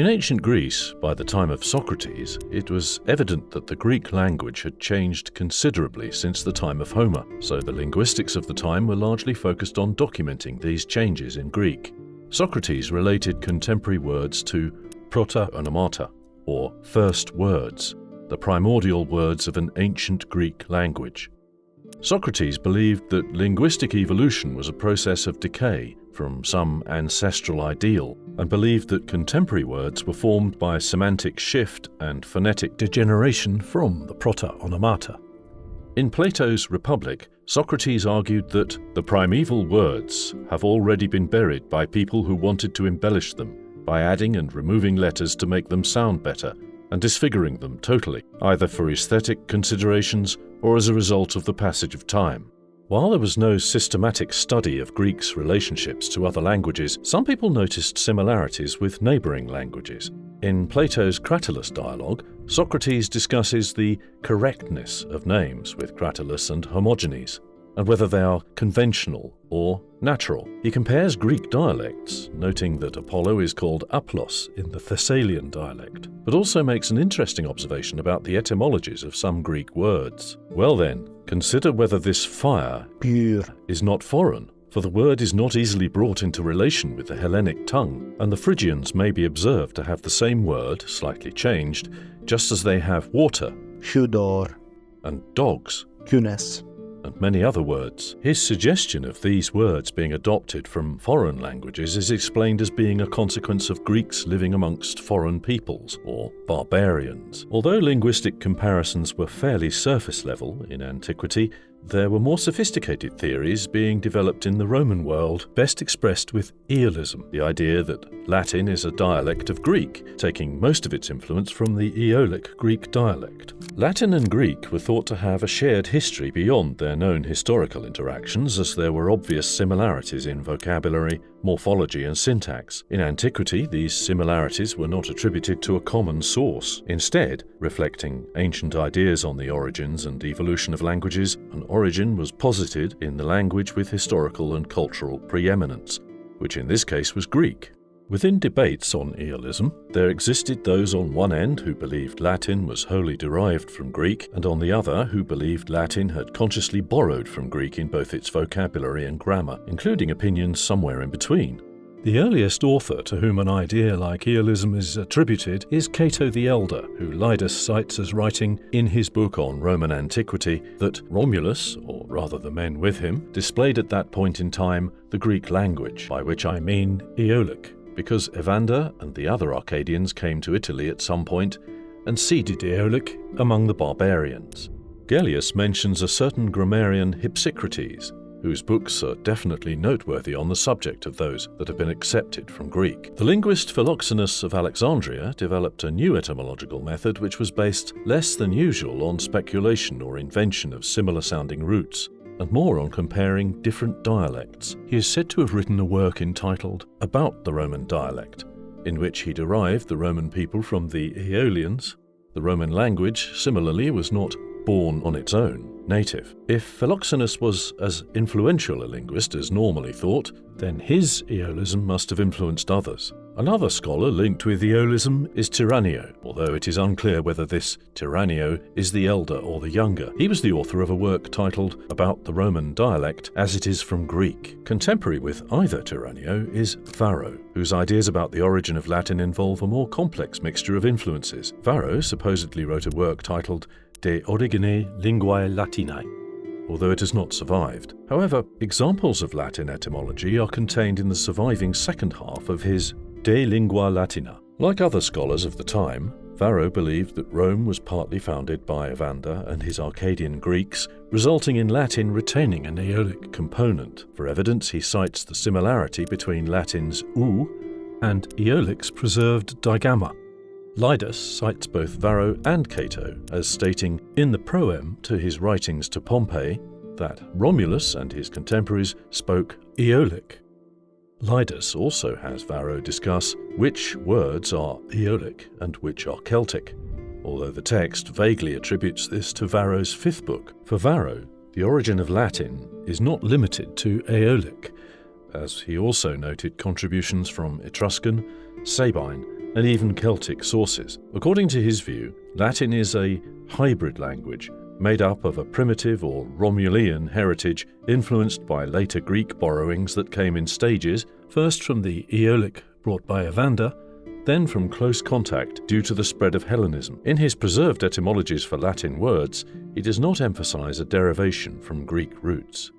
In ancient Greece, by the time of Socrates, it was evident that the Greek language had changed considerably since the time of Homer, so the linguistics of the time were largely focused on documenting these changes in Greek. Socrates related contemporary words to proto-onomata, or first words, the primordial words of an ancient Greek language. Socrates believed that linguistic evolution was a process of decay from some ancestral ideal, and believed that contemporary words were formed by semantic shift and phonetic degeneration from the proto-onomata. In Plato's Republic, Socrates argued that the primeval words have already been buried by people who wanted to embellish them by adding and removing letters to make them sound better and disfiguring them totally, either for aesthetic considerations or as a result of the passage of time. While there was no systematic study of Greek's relationships to other languages, some people noticed similarities with neighboring languages. In Plato's Cratylus dialogue, Socrates discusses the correctness of names with Cratylus and Hermogenes, and whether they are conventional or natural. He compares Greek dialects, noting that Apollo is called Aplos in the Thessalian dialect, but also makes an interesting observation about the etymologies of some Greek words. Well then, consider whether this fire is not foreign, for the word is not easily brought into relation with the Hellenic tongue, and the Phrygians may be observed to have the same word, slightly changed, just as they have water, Hudor, and dogs, Kunes, and many other words. His suggestion of these words being adopted from foreign languages is explained as being a consequence of Greeks living amongst foreign peoples, or barbarians. Although linguistic comparisons were fairly surface level in antiquity, there were more sophisticated theories being developed in the Roman world, best expressed with Aeolism, the idea that Latin is a dialect of Greek, taking most of its influence from the Aeolic Greek dialect. Latin and Greek were thought to have a shared history beyond their known historical interactions, as there were obvious similarities in vocabulary, morphology, and syntax. In antiquity, these similarities were not attributed to a common source. Instead, reflecting ancient ideas on the origins and evolution of languages, an origin was posited in the language with historical and cultural preeminence, which in this case was Greek. Within debates on Aeolism, there existed those on one end who believed Latin was wholly derived from Greek, and on the other who believed Latin had consciously borrowed from Greek in both its vocabulary and grammar, including opinions somewhere in between. The earliest author to whom an idea like Aeolism is attributed is Cato the Elder, who Lydus cites as writing in his book on Roman antiquity that Romulus, or rather the men with him, displayed at that point in time the Greek language, by which I mean Aeolic, because Evander and the other Arcadians came to Italy at some point and seeded Aeolic among the barbarians. Gellius mentions a certain grammarian Hypsicrates, whose books are definitely noteworthy on the subject of those that have been accepted from Greek. The linguist Philoxenus of Alexandria developed a new etymological method which was based less than usual on speculation or invention of similar-sounding roots, and more on comparing different dialects. He is said to have written a work entitled About the Roman Dialect, in which he derived the Roman people from the Aeolians. The Roman language, similarly, was not born on its own, native. If Philoxenus was as influential a linguist as normally thought, then his Aeolism must have influenced others. Another scholar linked with Aeolism is Tyrannio, although it is unclear whether this Tyrannio is the elder or the younger. He was the author of a work titled About the Roman Dialect, as it is from Greek. Contemporary with either Tyrannio is Varro, whose ideas about the origin of Latin involve a more complex mixture of influences. Varro supposedly wrote a work titled De Origine Linguae Latinae, although it has not survived. However, examples of Latin etymology are contained in the surviving second half of his De Lingua Latina. Like other scholars of the time, Varro believed that Rome was partly founded by Evander and his Arcadian Greeks, resulting in Latin retaining an Aeolic component. For evidence, he cites the similarity between Latin's ou and Aeolic's preserved digamma. Lydus cites both Varro and Cato as stating in the proem to his writings to Pompey that Romulus and his contemporaries spoke Aeolic. Lydus also has Varro discuss which words are Aeolic and which are Celtic, although the text vaguely attributes this to Varro's fifth book. For Varro, the origin of Latin is not limited to Aeolic, as he also noted contributions from Etruscan, Sabine, and even Celtic sources. According to his view, Latin is a hybrid language made up of a primitive or Romulian heritage influenced by later Greek borrowings that came in stages, first from the Aeolic brought by Evander, then from close contact due to the spread of Hellenism. In his preserved etymologies for Latin words, he does not emphasize a derivation from Greek roots.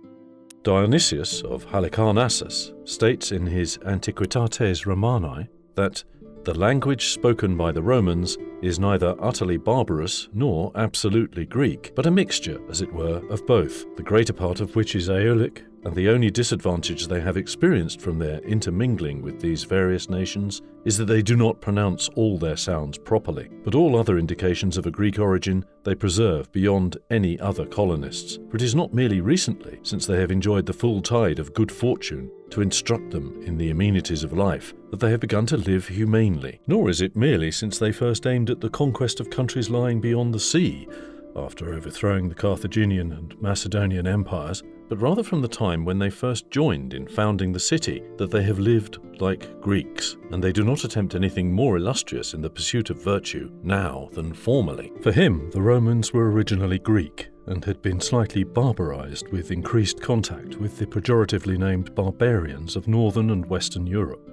Dionysius of Halicarnassus states in his Antiquitates Romanae that the language spoken by the Romans is neither utterly barbarous nor absolutely Greek, but a mixture, as it were, of both, the greater part of which is Aeolic, and the only disadvantage they have experienced from their intermingling with these various nations is that they do not pronounce all their sounds properly, but all other indications of a Greek origin they preserve beyond any other colonists, for it is not merely recently, since they have enjoyed the full tide of good fortune to instruct them in the amenities of life, that they have begun to live humanely, nor is it merely since they first aimed at the conquest of countries lying beyond the sea, after overthrowing the Carthaginian and Macedonian empires, but rather from the time when they first joined in founding the city, that they have lived like Greeks, and they do not attempt anything more illustrious in the pursuit of virtue now than formerly. For him, the Romans were originally Greek, and had been slightly barbarized with increased contact with the pejoratively named barbarians of northern and western Europe.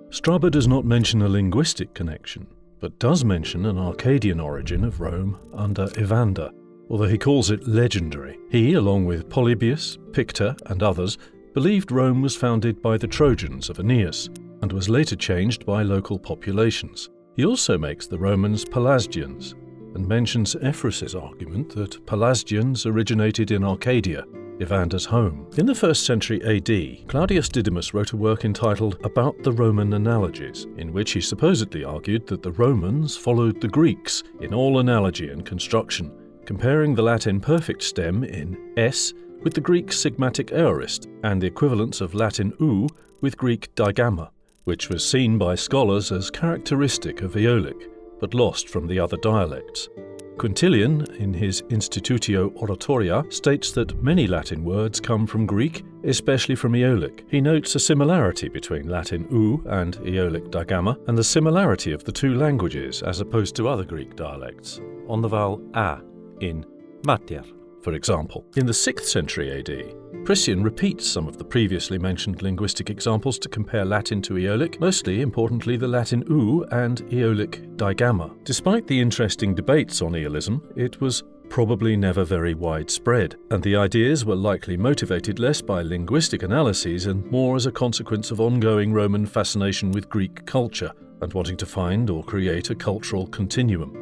Strabo does not mention a linguistic connection, but does mention an Arcadian origin of Rome under Evander, although he calls it legendary. He, along with Polybius, Pictor, and others, believed Rome was founded by the Trojans of Aeneas, and was later changed by local populations. He also makes the Romans Pelasgians, and mentions Ephorus's argument that Pelasgians originated in Arcadia, Evander's home. In the 1st century AD, Claudius Didymus wrote a work entitled About the Roman Analogies, in which he supposedly argued that the Romans followed the Greeks in all analogy and construction, comparing the Latin perfect stem in s with the Greek sigmatic aorist and the equivalence of Latin u with Greek digamma, which was seen by scholars as characteristic of Aeolic, but lost from the other dialects. Quintilian, in his Institutio Oratoria, states that many Latin words come from Greek, especially from Aeolic. He notes a similarity between Latin u and Aeolic digamma, and the similarity of the two languages as opposed to other Greek dialects, on the vowel a in mater, for example. In the 6th century AD, Priscian repeats some of the previously mentioned linguistic examples to compare Latin to Aeolic, mostly importantly the Latin u and Aeolic digamma. Despite the interesting debates on Aeolism, it was probably never very widespread, and the ideas were likely motivated less by linguistic analyses and more as a consequence of ongoing Roman fascination with Greek culture and wanting to find or create a cultural continuum.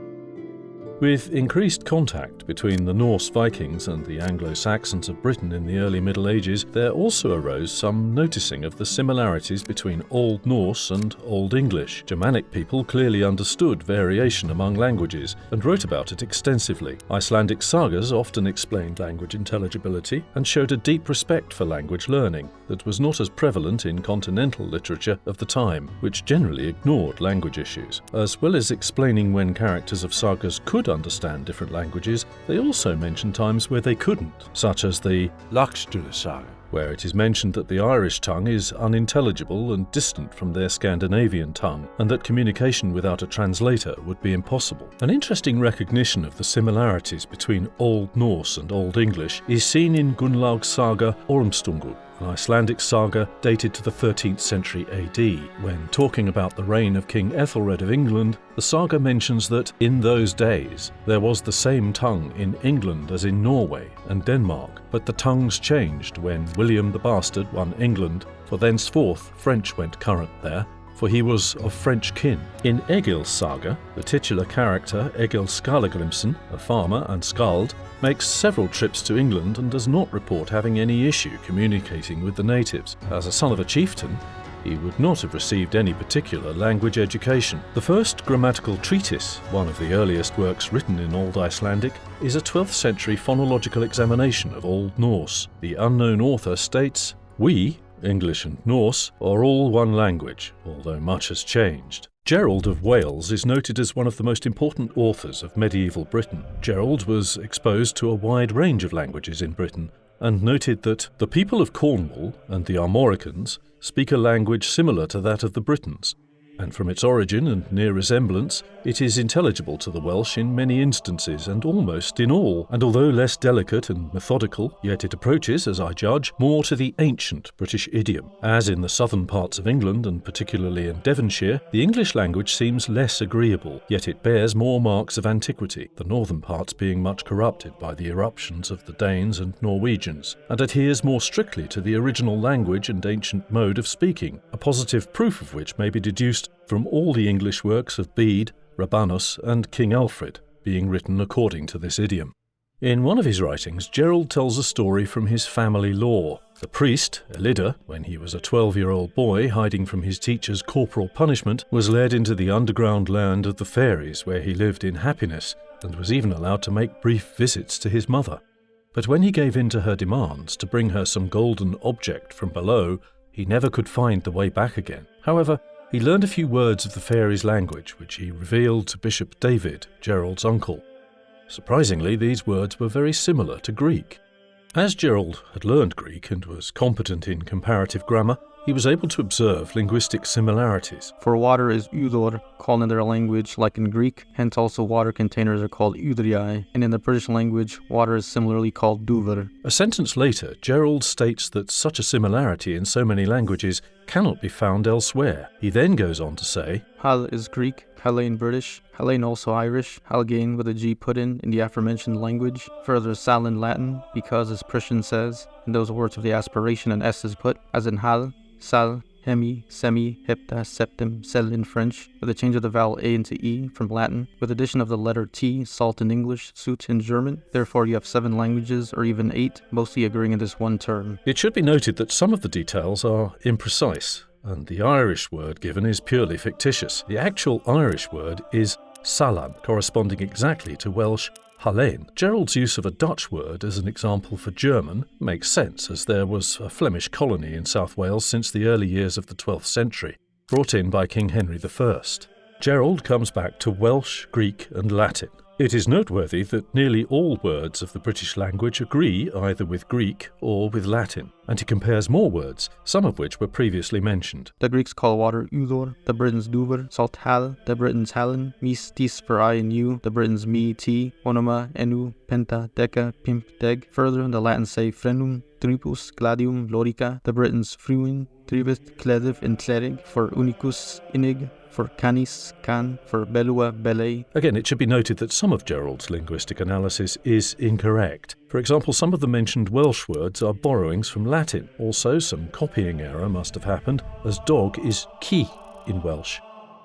With increased contact between the Norse Vikings and the Anglo-Saxons of Britain in the early Middle Ages, there also arose some noticing of the similarities between Old Norse and Old English. Germanic people clearly understood variation among languages and wrote about it extensively. Icelandic sagas often explained language intelligibility and showed a deep respect for language learning that was not as prevalent in continental literature of the time, which generally ignored language issues. As well as explaining when characters of sagas could understand different languages, they also mention times where they couldn't, such as the Laxdæla Saga, where it is mentioned that the Irish tongue is unintelligible and distant from their Scandinavian tongue, and that communication without a translator would be impossible. An interesting recognition of the similarities between Old Norse and Old English is seen in Gunnlaug's saga Ormstungu, an Icelandic saga dated to the 13th century AD. When talking about the reign of King Ethelred of England, the saga mentions that in those days there was the same tongue in England as in Norway and Denmark, but the tongues changed when William the Bastard won England, for thenceforth French went current there, for he was of French kin. In Egil's saga, the titular character Egil Skallagrimsson, a farmer and skald, makes several trips to England and does not report having any issue communicating with the natives. As a son of a chieftain, he would not have received any particular language education. The first grammatical treatise, one of the earliest works written in Old Icelandic, is a 12th century phonological examination of Old Norse. The unknown author states, "We, English and Norse, are all one language, although much has changed." Gerald of Wales is noted as one of the most important authors of medieval Britain. Gerald was exposed to a wide range of languages in Britain and noted that the people of Cornwall and the Armoricans speak a language similar to that of the Britons. and from its origin and near resemblance, it is intelligible to the Welsh in many instances and almost in all, and although less delicate and methodical, yet it approaches, as I judge, more to the ancient British idiom. As in the southern parts of England, and particularly in Devonshire, the English language seems less agreeable, yet it bears more marks of antiquity, the northern parts being much corrupted by the irruptions of the Danes and Norwegians, and adheres more strictly to the original language and ancient mode of speaking, a positive proof of which may be deduced from all the English works of Bede, Rabanus, and King Alfred, being written according to this idiom. In one of his writings, Gerald tells a story from his family lore. The priest, Elida, when he was a 12-year-old boy hiding from his teacher's corporal punishment, was led into the underground land of the fairies, where he lived in happiness, and was even allowed to make brief visits to his mother. But when he gave in to her demands to bring her some golden object from below, he never could find the way back again. However, he learned a few words of the fairies' language, which he revealed to Bishop David, Gerald's uncle. Surprisingly, these words were very similar to Greek. As Gerald had learned Greek and was competent in comparative grammar, he was able to observe linguistic similarities. For water is udor, called in their language like in Greek, hence also water containers are called udriai, and in the British language, water is similarly called duver. A sentence later, Gerald states that such a similarity in so many languages cannot be found elsewhere. He then goes on to say, Hal is Greek, Hellene British, Hellene also Irish, Halgain with a G put in the aforementioned language, further Sal in Latin, because as Priscian says, in those words of the aspiration an S is put, as in Hal, Sal, Hemi, Semi, Hepta, Septim, Sel in French, with a change of the vowel A into E from Latin, with addition of the letter T, salt in English, soot in German. Therefore you have 7 languages, or even 8, mostly agreeing in this one term. It should be noted that some of the details are imprecise, and the Irish word given is purely fictitious. The actual Irish word is salan, corresponding exactly to Welsh Halen. Gerald's use of a Dutch word as an example for German makes sense, as there was a Flemish colony in South Wales since the early years of the 12th century, brought in by King Henry I. Gerald comes back to Welsh, Greek and Latin. It is noteworthy that nearly all words of the British language agree either with Greek or with Latin, and he compares more words, some of which were previously mentioned. The Greeks call water udor, the Britons duver, salt hal, the Britons halen, mis tis for I and you, the Britons mi ti, onoma, enu, penta, deca, pimp, deg. Further, the Latins say frenum, tripus, gladium, lorica, the Britons fruin, trivit, clediv, and cledig, for unicus, inig, for canis, can, for bellua, belle. Again, it should be noted that some of Gerald's linguistic analysis is incorrect. For example, some of the mentioned Welsh words are borrowings from Latin. Also, some copying error must have happened, as dog is ci in Welsh,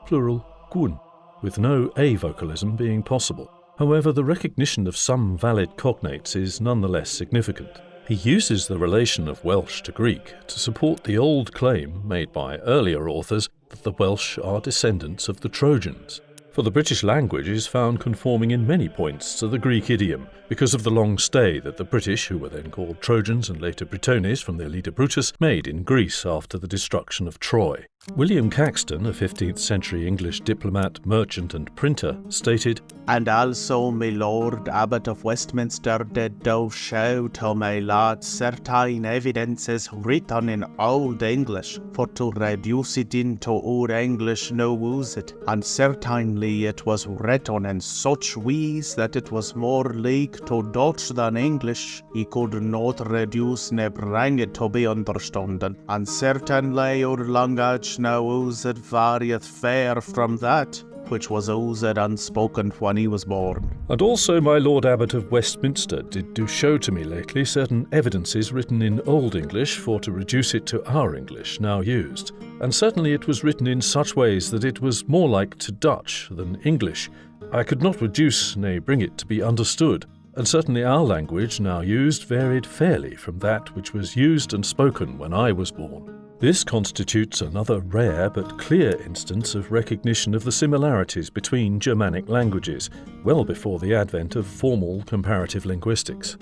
plural gwn, with no A vocalism being possible. However, the recognition of some valid cognates is nonetheless significant. He uses the relation of Welsh to Greek to support the old claim made by earlier authors that the Welsh are descendants of the Trojans. For the British language is found conforming in many points to the Greek idiom, because of the long stay that the British, who were then called Trojans and later Britones from their leader Brutus, made in Greece after the destruction of Troy. William Caxton, a 15th century English diplomat, merchant and printer, stated, And also my Lord Abbot of Westminster did do show to my lad certain evidences written in Old English, for to reduce it into Old English no use it, and certainly it was written in such wise that it was more like to Dutch than English. He could not reduce ne bring it to be understood, and certainly our language now used varieth fair from that which was used and spoken when he was born. And also my Lord Abbot of Westminster did do show to me lately certain evidences written in Old English for to reduce it to our English now used, and certainly it was written in such ways that it was more like to Dutch than English. I could not reduce, nay bring it to be understood, and certainly our language now used varied fairly from that which was used and spoken when I was born. This constitutes another rare but clear instance of recognition of the similarities between Germanic languages, well before the advent of formal comparative linguistics.